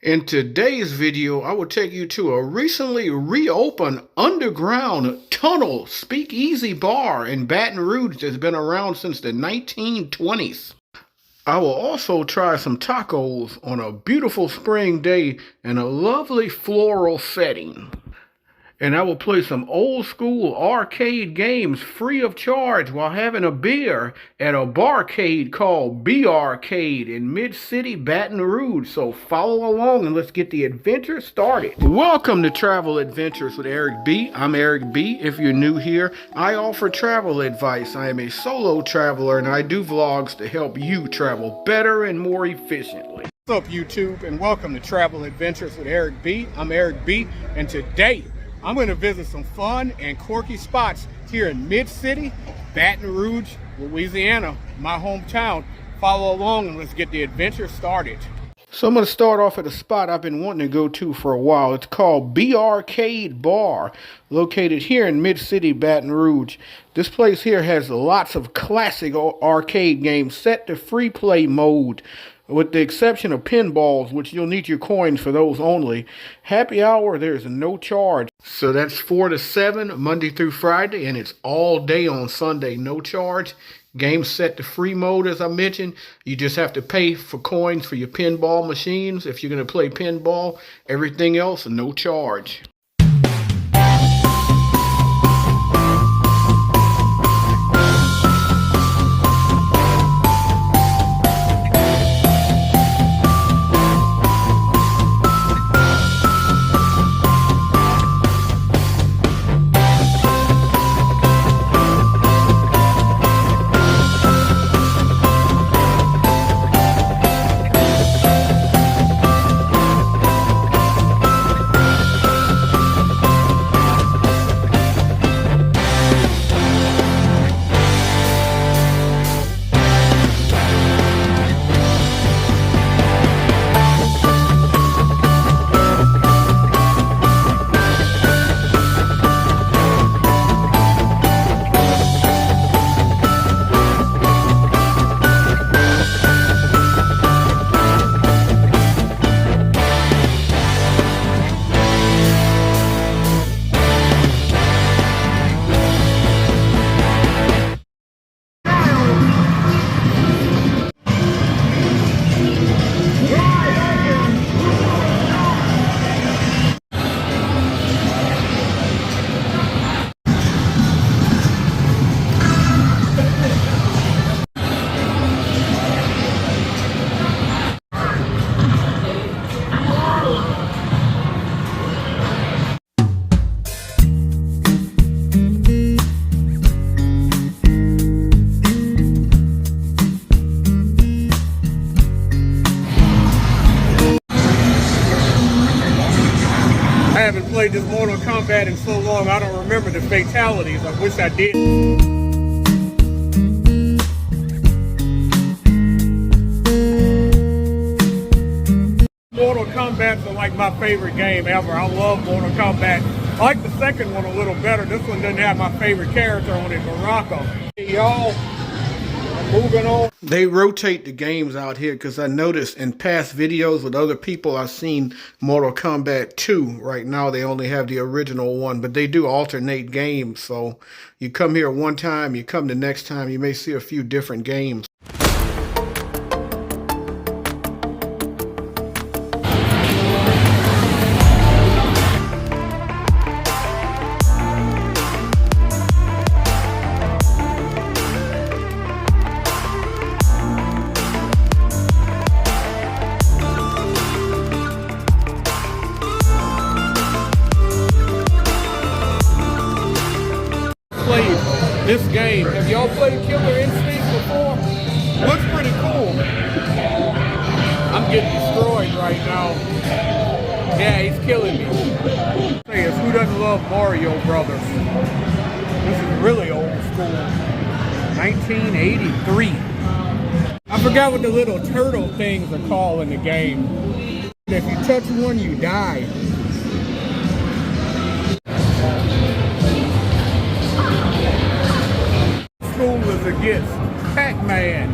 In today's video, I will take you to a recently reopened underground tunnel speakeasy bar in Baton Rouge that's been around since the 1920s. I will also try some tacos on a beautiful spring day in a lovely floral setting. And I will play some old school arcade games free of charge while having a beer at a barcade called B Arcade in Mid-City, Baton Rouge. So follow along and let's get the adventure started. Welcome to Travel Adventures with Eric B. I'm Eric B. If you're new here, I offer travel advice. I am a solo traveler and I do vlogs to help you travel better and more efficiently. What's up, YouTube, and welcome to Travel Adventures with Eric B. I'm Eric B. and today I'm going to visit some fun and quirky spots here in Mid-City, Baton Rouge, Louisiana, my hometown. Follow along and let's get the adventure started. So I'm going to start off at a spot I've been wanting to go to for a while. It's called B Arcade Bar, located here in Mid-City, Baton Rouge. This place here has lots of classic arcade games set to free play mode, with the exception of pinballs, which you'll need your coins for those only. Happy hour, there's no charge. So that's 4 to 7, Monday through Friday, and it's all day on Sunday, no charge. Games set to free mode, as I mentioned. You just have to pay for coins for your pinball machines if you're going to play pinball. Everything else, no charge. I haven't played this Mortal Kombat in so long, I don't remember the fatalities. I wish I did. Mortal Kombat's are like my favorite game ever. I love Mortal Kombat. I like the second one a little better. This one doesn't have my favorite character on it, Baraka. Hey, y'all. Moving on. They rotate the games out here because I noticed in past videos with other people I've seen Mortal Kombat 2. Right now they only have the original one, but they do alternate games. So you come here one time, you come the next time, you may see a few different games. This game, have y'all played Killer Instinct before? Looks pretty cool. I'm getting destroyed right now. Yeah, he's killing me. Say is, who doesn't love Mario Brothers? This is really old school. 1983. I forgot what the little turtle things are called in the game. If you touch one, you die. School as it gets. Pac-Man.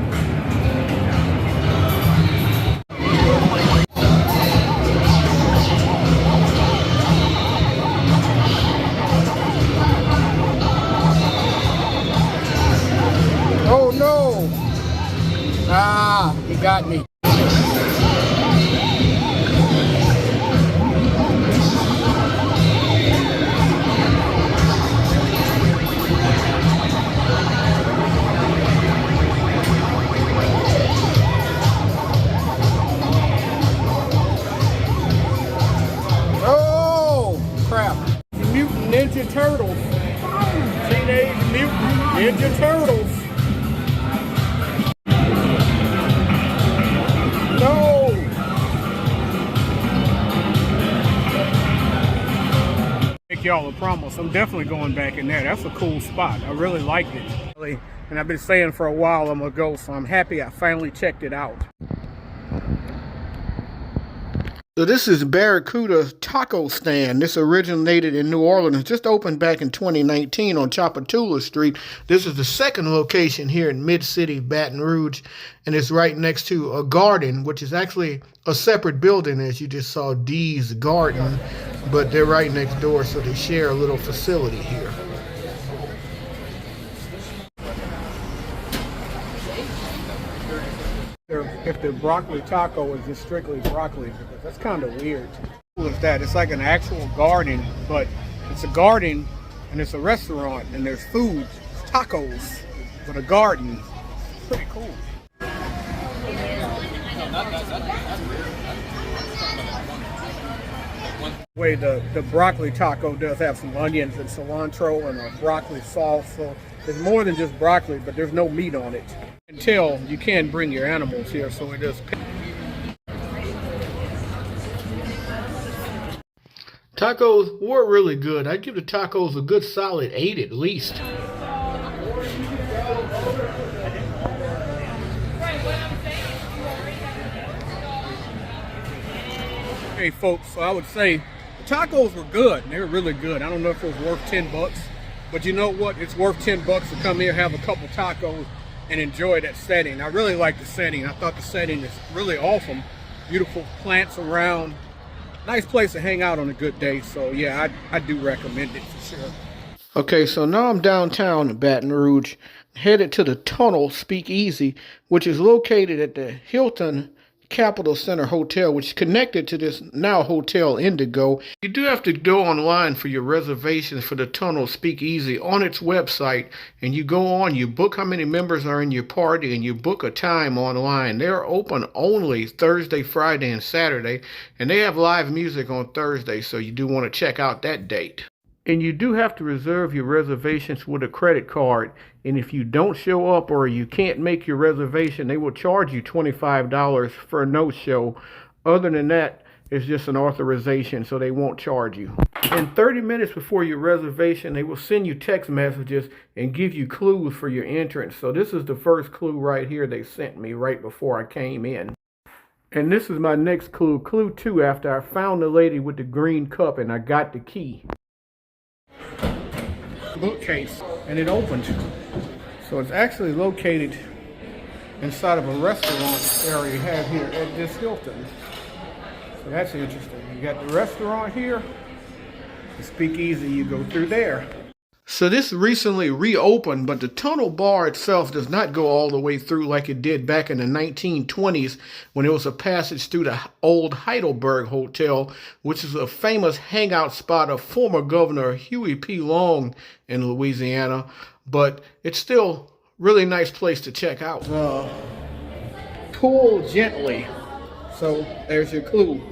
Turtles. Teenage Mutant Ninja Turtles. No! Make y'all a promise. I'm definitely going back in there. That's a cool spot. I really liked it. And I've been saying for a while I'm gonna go, so I'm happy I finally checked it out. So this is Barracuda Taco Stand. This originated in New Orleans. Just opened back in 2019 on Chapatula Street. This is the second location here in Mid-City, Baton Rouge. And it's right next to a garden, which is actually a separate building, as you just saw, Dee's Garden. But they're right next door, so they share a little facility here. If the broccoli taco is just strictly broccoli, because that's kind of weird. Cool is that it's like an actual garden, but it's a garden and it's a restaurant and there's food, it's tacos with a garden. It's pretty cool. The broccoli taco does have some onions and cilantro and a broccoli sauce, so there's more than just broccoli, but there's no meat on it. Until you can bring your animals here, so it is. Tacos were really good. I'd give the tacos a good solid 8 at least. Hey folks, so I would say the tacos were good. They were really good. I don't know if it was worth 10 bucks, but you know what? It's worth 10 bucks to come here, have a couple tacos, and enjoy that setting. I really like the setting. I thought the setting is really awesome. Beautiful plants around. Nice place to hang out on a good day. So yeah, I do recommend it for sure. Okay, so now I'm downtown in Baton Rouge, headed to the Tunnel Speakeasy, which is located at the Hilton Capitol Center Hotel, which is connected to this now Hotel Indigo. You do have to go online for your reservations for the Tunnel Speakeasy on its website, and you go on, you book how many members are in your party, and you book a time online. They're open only Thursday, Friday, and Saturday, and they have live music on Thursday, so you do want to check out that date. And you do have to reserve your reservations with a credit card. And if you don't show up or you can't make your reservation, they will charge you $25 for a no-show. Other than that, it's just an authorization, so they won't charge you. And 30 minutes before your reservation, they will send you text messages and give you clues for your entrance. So this is the first clue right here they sent me right before I came in. And this is my next clue, clue 2, after I found the lady with the green cup and I got the key. Bookcase, and it opened. So it's actually located inside of a restaurant area you have here at this Hilton. So that's interesting. You got the restaurant here, the Speakeasy, you go through there. So this recently reopened, but the Tunnel Bar itself does not go all the way through like it did back in the 1920s when it was a passage through the old Heidelberg Hotel, which is a famous hangout spot of former Governor Huey P. Long in Louisiana. But it's still a really nice place to check out. Pull gently. So there's your clue.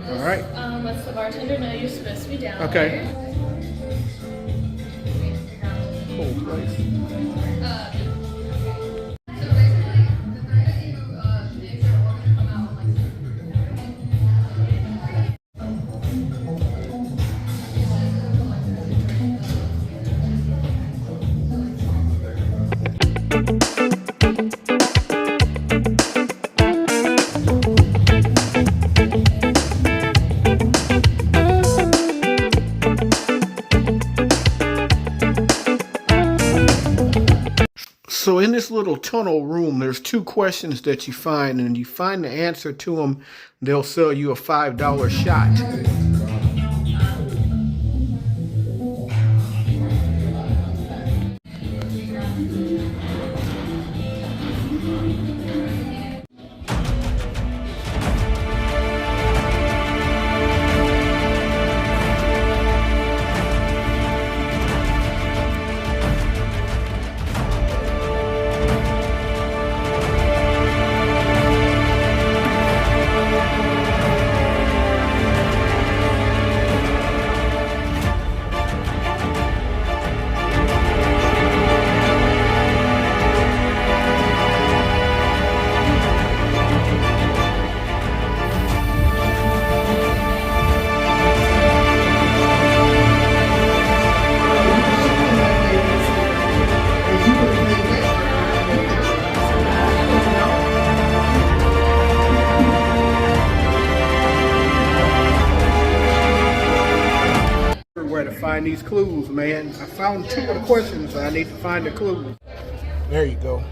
All right. Let's the bartender know you're supposed to be down. Okay. Cool place. So in this little tunnel room, there's 2 questions that you find, and you find the answer to them, they'll sell you a $5 shot. find these clues, man. I found 2 of the questions, so I need to find the clues. There you go.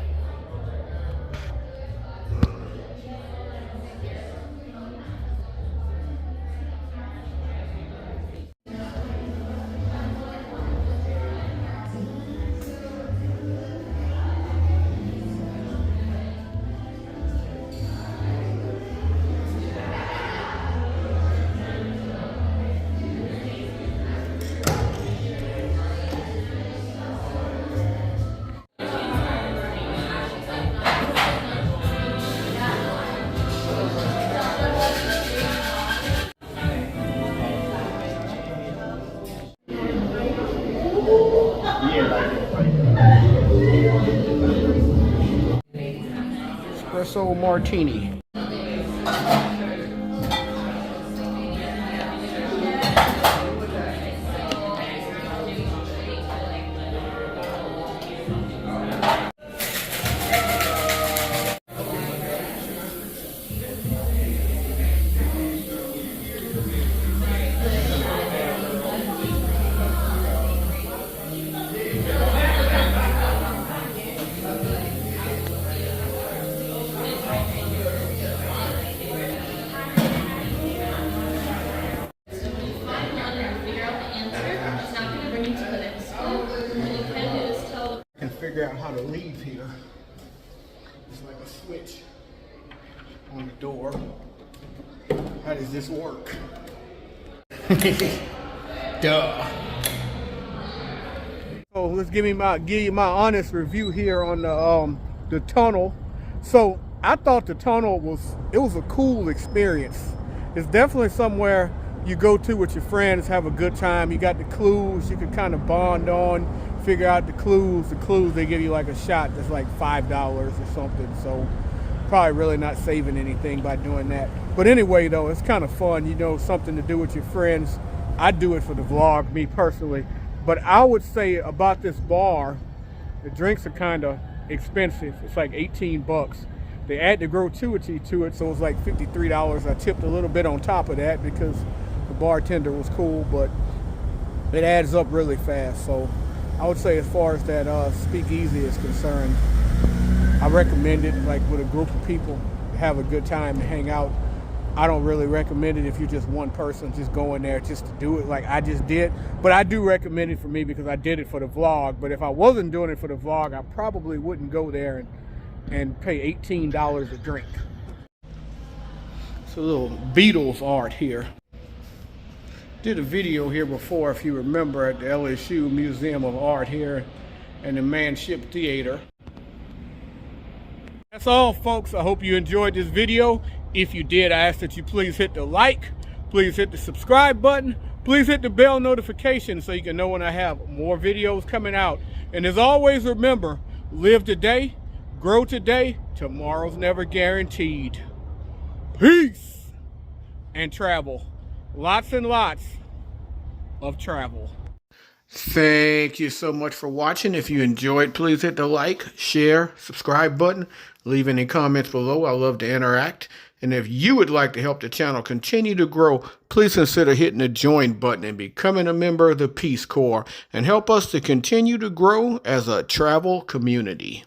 Espresso martini. And figure out how to leave here. It's like a switch on the door. How does this work? Duh. So let's give you my honest review here on the tunnel. So I thought the tunnel was a cool experience. It's definitely somewhere you go to with your friends, have a good time. You got the clues you can kind of bond on, figure out the clues. The clues, they give you like a shot that's like $5 or something. So probably really not saving anything by doing that. But anyway, though, it's kind of fun, you know, something to do with your friends. I do it for the vlog, me personally. But I would say about this bar, the drinks are kind of expensive. It's like 18 bucks. They add the gratuity to it, so it's like $53. I tipped a little bit on top of that because the bartender was cool, but it adds up really fast. So I would say as far as that Speakeasy is concerned, I recommend it like with a group of people to have a good time and hang out. I don't really recommend it if you're just one person just going there just to do it like I just did. But I do recommend it for me because I did it for the vlog. But if I wasn't doing it for the vlog, I probably wouldn't go there and pay $18 a drink. It's a little Beatles art here. Did a video here before, if you remember, at the LSU Museum of Art here in the Manship Theater. That's all, folks. I hope you enjoyed this video. If you did, I ask that you please hit the like, please hit the subscribe button, please hit the bell notification so you can know when I have more videos coming out. And as always, remember, live today, grow today, tomorrow's never guaranteed. Peace and travel. Lots and lots of travel. Thank you so much for watching. If you enjoyed, please hit the like, share, subscribe button. Leave any comments below. I love to interact. And if you would like to help the channel continue to grow, please consider hitting the join button and becoming a member of the Peace Corps and help us to continue to grow as a travel community.